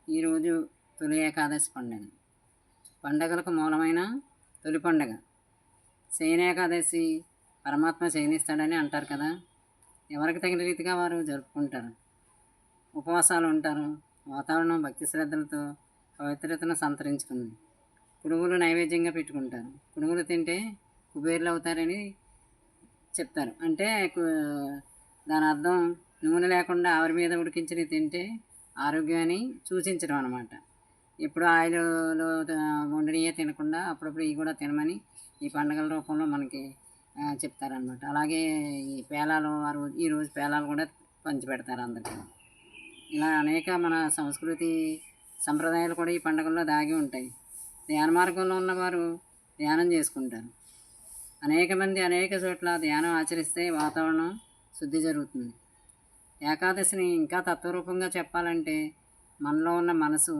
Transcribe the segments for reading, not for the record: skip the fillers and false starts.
ఈరోజు తొలి ఏకాదశి పండుగ. పండగలకు మూలమైన తొలి పండుగ శయన ఏకాదశి పరమాత్మ శయనిస్తాడని అంటారు కదా. ఎవరికి తగిన రీతిగా వారు జరుపుకుంటారు. ఉపవాసాలు ఉంటారు. వాతావరణం భక్తి శ్రద్ధలతో పవిత్రతను సంతరించుకుంది. కుడుములు నైవేద్యంగా పెట్టుకుంటారు. కుడుములు తింటే కుబేర్లు అవుతారని చెప్తారు. అంటే దాని అర్థం నూనె లేకుండా ఆవిరి మీద ఉడికించి తింటే ఆరోగ్యాన్ని సూచించడం అనమాట. ఎప్పుడు ఆయిల్లో వండినయే తినకుండా అప్పుడప్పుడు ఇవి కూడా తినమని ఈ పండుగల రూపంలో మనకి చెప్తారనమాట. అలాగే ఈ పేలాలు ఈరోజు పేలాలు కూడా పంచిపెడతారు అందరికీ. ఇలా అనేక మన సంస్కృతి సంప్రదాయాలు కూడా ఈ పండుగల్లో దాగి ఉంటాయి. ధ్యాన మార్గంలో ఉన్నవారు ధ్యానం చేసుకుంటారు. అనేక మంది అనేక చోట్ల ధ్యానం ఆచరిస్తే వాతావరణం శుద్ధి జరుగుతుంది. ఏకాదశిని ఇంకా తత్వరూపంగా చెప్పాలంటే మనలో ఉన్న మనసు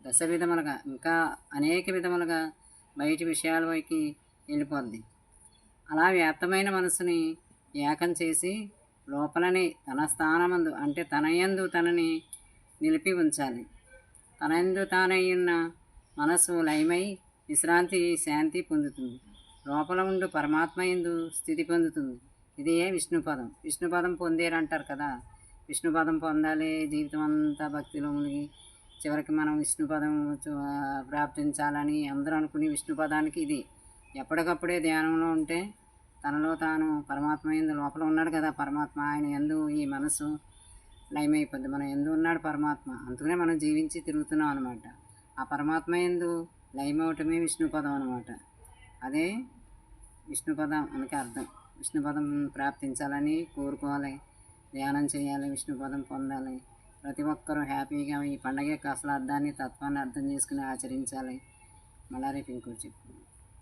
దశ విధములుగా ఇంకా అనేక విధములుగా బయటి విషయాల వైపు వెళ్ళిపోద్ది. అలా వ్యాప్తమైన మనసుని ఏకం చేసి లోపలని తన స్థానమందు అంటే తనయందు తనని నిలిపి ఉంచాలి. తనయందు తానయ్యున్న మనసు లయమై విశ్రాంతి శాంతి పొందుతుంది. లోపల ఉండు పరమాత్మ యందు స్థితి పొందుతుంది. ఇదే విష్ణుపదం. విష్ణుపదం పొందేరంటారు కదా. విష్ణుపదం పొందాలి, జీవితం అంతా భక్తిలో మునిగి చివరికి మనం విష్ణుపదం ప్రాప్తించాలని అందరూ అనుకుని విష్ణుపదానికి ఇది ఎప్పటికప్పుడే ధ్యానంలో ఉంటే తనలో తాను పరమాత్మ యందు లోపల ఉన్నాడు కదా పరమాత్మ, ఆయన యందు ఈ మనసు లయమైపోద్ది. మన యందు ఉన్నాడు పరమాత్మ, అందుకనే మనం జీవించి తిరుగుతున్నాం అనమాట. ఆ పరమాత్మ యందు లయమవటమే విష్ణుపదం అనమాట. అదే విష్ణుపదం అనకి అర్థం. విష్ణుపదం ప్రాప్తించాలని కోరుకోవాలి, ధ్యానం చేయాలి, విష్ణుపదం పొందాలి. ప్రతి ఒక్కరూ హ్యాపీగా ఈ పండగ యొక్క అసలు అర్థాన్ని తత్వాన్ని అర్థం చేసుకుని ఆచరించాలి. మళ్ళా రేపు ఇంకోటి చెప్పు.